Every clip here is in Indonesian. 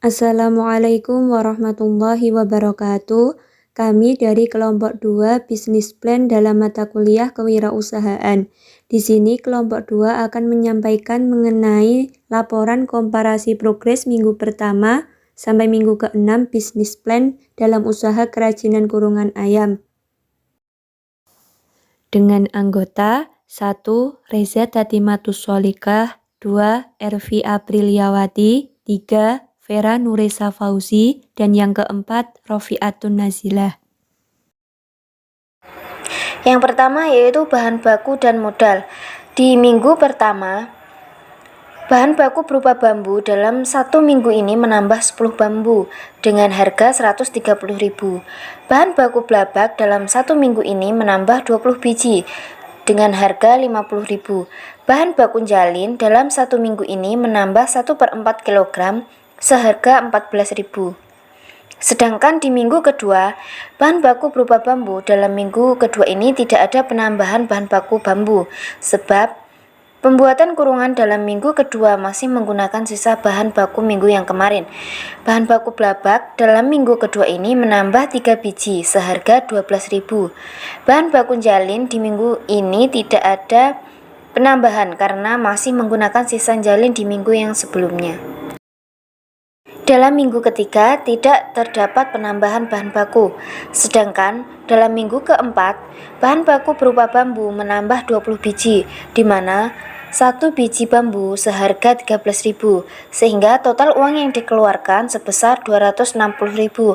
Assalamualaikum warahmatullahi wabarakatuh. Kami dari kelompok 2 Bisnis Plan dalam mata kuliah Kewirausahaan. Di sini kelompok 2 akan menyampaikan mengenai laporan komparasi progres minggu pertama sampai minggu ke-6 Bisnis Plan dalam usaha kerajinan kurungan ayam. Dengan anggota 1. Reza Tatimatus Solikah, 2. Ervi Apriliawati, 3. Vera Nuresa Fauzi, dan yang keempat Rofiatun Nazilah. Yang pertama yaitu bahan baku dan modal. Di minggu pertama, bahan baku berupa bambu dalam 1 minggu ini menambah 10 bambu dengan harga 130.000. Bahan baku blabak dalam 1 minggu ini menambah 20 biji dengan harga 50.000. Bahan baku jalin dalam 1 minggu ini menambah 1/4 kg seharga 14.000. Sedangkan di minggu kedua, bahan baku berupa bambu dalam minggu kedua ini tidak ada penambahan bahan baku bambu, sebab pembuatan kurungan dalam minggu kedua masih menggunakan sisa bahan baku minggu yang kemarin. Bahan baku blabak dalam minggu kedua ini menambah 3 biji seharga 12.000. Bahan baku jalin di minggu ini tidak ada penambahan karena masih menggunakan sisa jalin di minggu yang sebelumnya. Dalam minggu ketiga tidak terdapat penambahan bahan baku, sedangkan dalam minggu keempat bahan baku berupa bambu menambah 20 biji, di mana 1 biji bambu seharga 13.000, sehingga total uang yang dikeluarkan sebesar 260.000.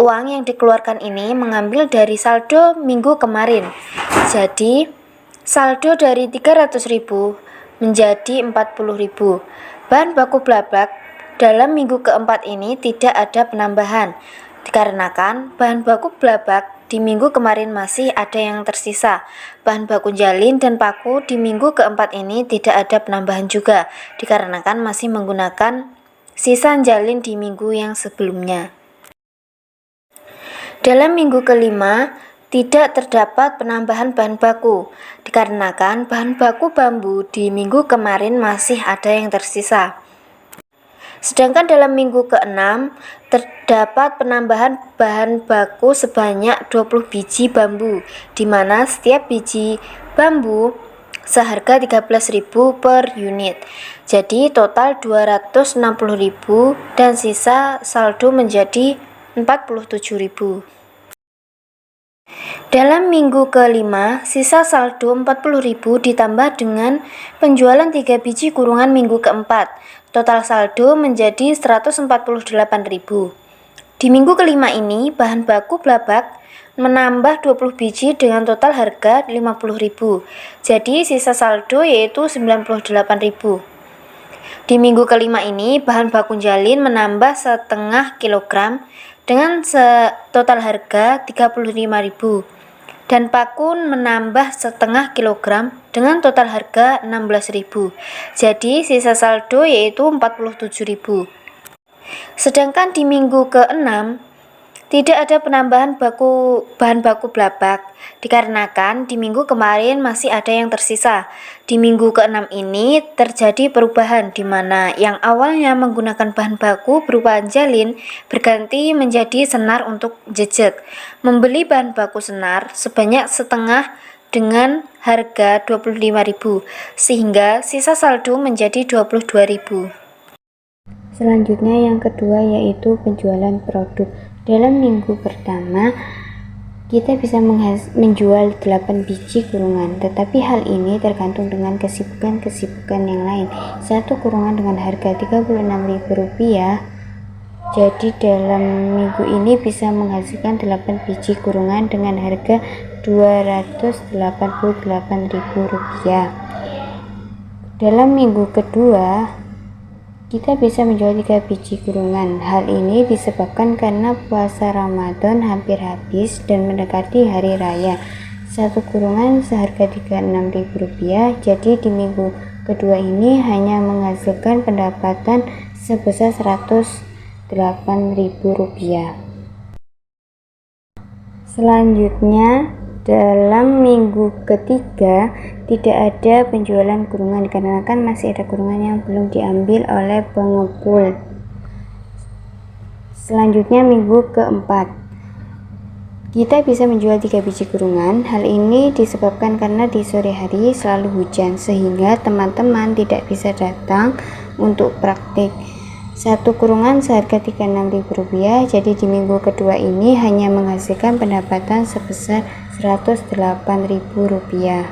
Uang yang dikeluarkan ini mengambil dari saldo minggu kemarin, jadi saldo dari 300.000 menjadi 40.000. Bahan baku blabak dalam minggu keempat ini tidak ada penambahan, dikarenakan bahan baku blabak di minggu kemarin masih ada yang tersisa. Bahan baku jalin dan paku di minggu keempat ini tidak ada penambahan juga, dikarenakan masih menggunakan sisa jalin di minggu yang sebelumnya. Dalam minggu kelima, tidak terdapat penambahan bahan baku, dikarenakan bahan baku bambu di minggu kemarin masih ada yang tersisa. Sedangkan dalam minggu ke-6 terdapat penambahan bahan baku sebanyak 20 biji bambu, di mana setiap biji bambu seharga 13.000 per unit. Jadi total 260.000 dan sisa saldo menjadi 47.000. Dalam minggu ke-5, sisa saldo 40.000 ditambah dengan penjualan 3 biji kurungan minggu ke-4. Total saldo menjadi 148.000. Di minggu kelima ini, bahan baku blabak menambah 20 biji dengan total harga 50.000. Jadi sisa saldo yaitu 98.000. Di minggu kelima ini, bahan baku jalin menambah setengah kilogram dengan total harga 35.000. Dan paku menambah setengah kilogram dengan total harga 16.000. Jadi sisa saldo yaitu 47.000. Sedangkan di minggu ke-6 tidak ada penambahan bahan baku blabak, dikarenakan di minggu kemarin masih ada yang tersisa. Di minggu ke-6 ini terjadi perubahan, di mana yang awalnya menggunakan bahan baku berupa jalin berganti menjadi senar untuk jejet. Membeli bahan baku senar sebanyak setengah dengan harga 25.000, sehingga sisa saldo menjadi 22.000. Selanjutnya yang kedua yaitu penjualan produk. Dalam minggu pertama kita bisa menjual 8 biji kurungan, tetapi hal ini tergantung dengan kesibukan yang lain. Satu kurungan dengan harga Rp36.000, jadi dalam minggu ini bisa menghasilkan 8 biji kurungan dengan harga Rp288.000. Dalam minggu kedua kita bisa menjual 3 biji kurungan. Hal ini disebabkan karena puasa Ramadan hampir habis dan mendekati hari raya. Satu kurungan seharga Rp36.000, jadi di minggu kedua ini hanya menghasilkan pendapatan sebesar Rp108.000. Selanjutnya dalam minggu ketiga tidak ada penjualan kurungan dikarenakan masih ada kurungan yang belum diambil oleh pengepul. Selanjutnya minggu keempat, kita bisa menjual 3 biji kurungan. Hal ini disebabkan karena di sore hari selalu hujan sehingga teman-teman tidak bisa datang untuk praktik. Satu kurungan seharga Rp36.000, jadi di minggu kedua ini hanya menghasilkan pendapatan sebesar Rp108.000.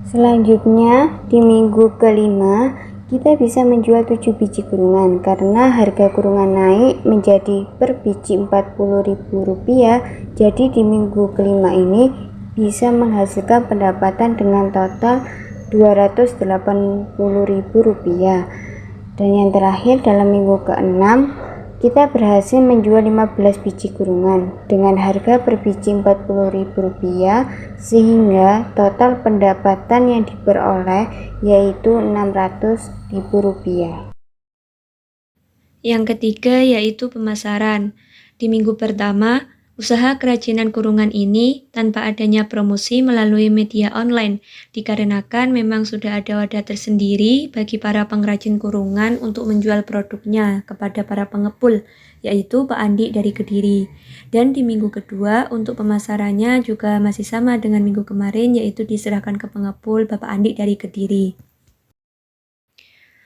Selanjutnya di minggu kelima, kita bisa menjual 7 biji kurungan karena harga kurungan naik menjadi per biji Rp40.000. Jadi di minggu kelima ini bisa menghasilkan pendapatan dengan total Rp280.000. Dan yang terakhir dalam minggu keenam, kita berhasil menjual 15 biji kurungan dengan harga per biji Rp40.000 sehingga total pendapatan yang diperoleh yaitu Rp600.000. Yang ketiga yaitu pemasaran. Di minggu pertama, usaha kerajinan kurungan ini tanpa adanya promosi melalui media online, dikarenakan memang sudah ada wadah tersendiri bagi para pengrajin kurungan untuk menjual produknya kepada para pengepul, yaitu Pak Andi dari Kediri. Dan di minggu kedua, untuk pemasarannya juga masih sama dengan minggu kemarin, yaitu diserahkan ke pengepul Bapak Andi dari Kediri.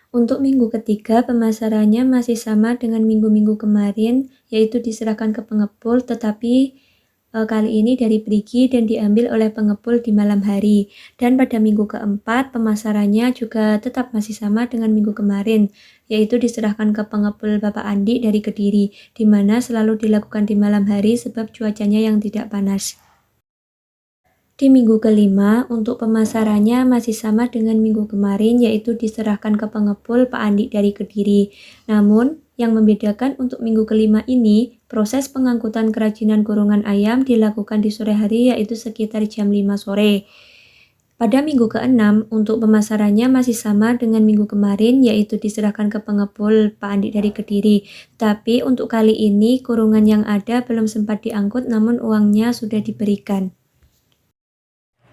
Untuk minggu ketiga, pemasarannya masih sama dengan minggu-minggu kemarin, yaitu diserahkan ke pengepul, tetapi kali ini dari perigi dan diambil oleh pengepul di malam hari. Dan pada minggu keempat, pemasarannya juga tetap masih sama dengan minggu kemarin, yaitu diserahkan ke pengepul Bapak Andi dari Kediri, di mana selalu dilakukan di malam hari sebab cuacanya yang tidak panas. Di minggu kelima, untuk pemasarannya masih sama dengan minggu kemarin, yaitu diserahkan ke pengepul Pak Andi dari Kediri. Namun, yang membedakan untuk minggu kelima ini, proses pengangkutan kerajinan kurungan ayam dilakukan di sore hari, yaitu sekitar jam 5 sore. Pada minggu keenam, untuk pemasarannya masih sama dengan minggu kemarin, yaitu diserahkan ke pengepul Pak Andi dari Kediri. Tapi untuk kali ini, kurungan yang ada belum sempat diangkut, namun uangnya sudah diberikan.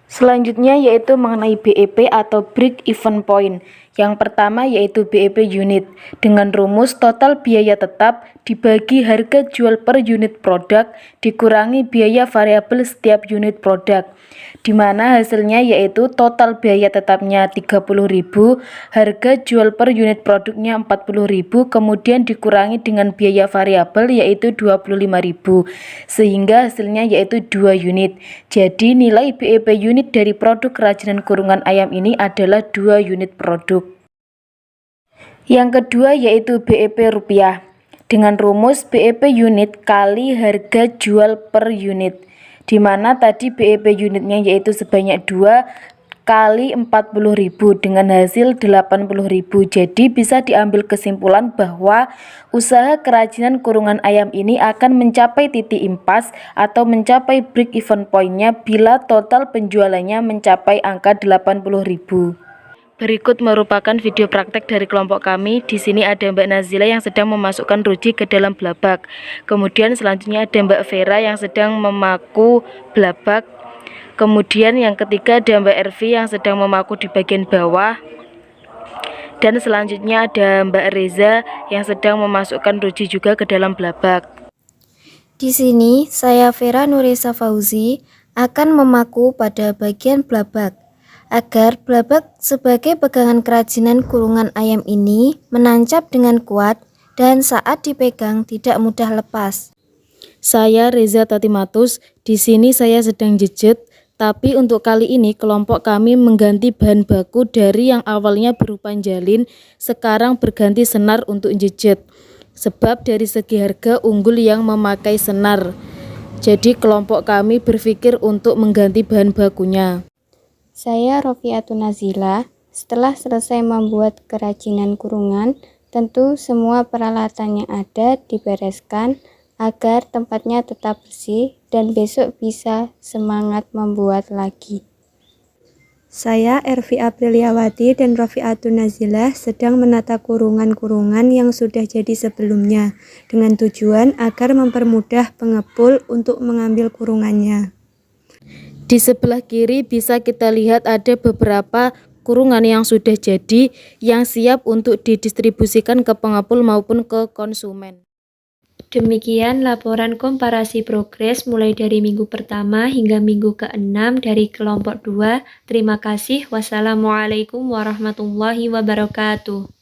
Selanjutnya yaitu mengenai BEP atau Break Even Point. Yang pertama yaitu BEP unit dengan rumus total biaya tetap dibagi harga jual per unit produk dikurangi biaya variabel setiap unit produk, di mana hasilnya yaitu total biaya tetapnya Rp30.000, harga jual per unit produknya Rp40.000, kemudian dikurangi dengan biaya variabel yaitu Rp25.000, sehingga hasilnya yaitu 2 unit. Jadi nilai BEP unit dari produk kerajinan kurungan ayam ini adalah 2 unit produk. Yang kedua yaitu BEP rupiah dengan rumus BEP unit kali harga jual per unit, di mana tadi BEP unitnya yaitu sebanyak 2 kali 40.000 dengan hasil 80.000. Jadi bisa diambil kesimpulan bahwa usaha kerajinan kurungan ayam ini akan mencapai titik impas atau mencapai break even point-nya bila total penjualannya mencapai angka 80.000. Berikut merupakan video praktek dari kelompok kami. Di sini ada Mbak Nazila yang sedang memasukkan ruji ke dalam blabag. Kemudian selanjutnya ada Mbak Vera yang sedang memaku blabag. Kemudian yang ketiga ada Mbak Ervi yang sedang memaku di bagian bawah. Dan selanjutnya ada Mbak Reza yang sedang memasukkan ruji juga ke dalam blabag. Di sini saya Vera Nurisa Fauzi akan memaku pada bagian blabag agar blabag sebagai pegangan kerajinan kurungan ayam ini menancap dengan kuat dan saat dipegang tidak mudah lepas. Saya Reza Tatimatus, di sini saya sedang jejet. Tapi untuk kali ini kelompok kami mengganti bahan baku dari yang awalnya berupa jalin, sekarang berganti senar untuk jejet. Sebab dari segi harga unggul yang memakai senar. Jadi kelompok kami berpikir untuk mengganti bahan bakunya. Saya Rofiatun Nazila. Setelah selesai membuat kerajinan kurungan, tentu semua peralatan yang ada dibereskan agar tempatnya tetap bersih dan besok bisa semangat membuat lagi. Saya Ervi Apriliawati dan Rofiatun Nazilah sedang menata kurungan-kurungan yang sudah jadi sebelumnya dengan tujuan agar mempermudah pengepul untuk mengambil kurungannya. Di sebelah kiri bisa kita lihat ada beberapa kurungan yang sudah jadi yang siap untuk didistribusikan ke pengepul maupun ke konsumen. Demikian laporan komparasi progres mulai dari minggu pertama hingga minggu ke-6 dari kelompok 2. Terima kasih. Wassalamualaikum warahmatullahi wabarakatuh.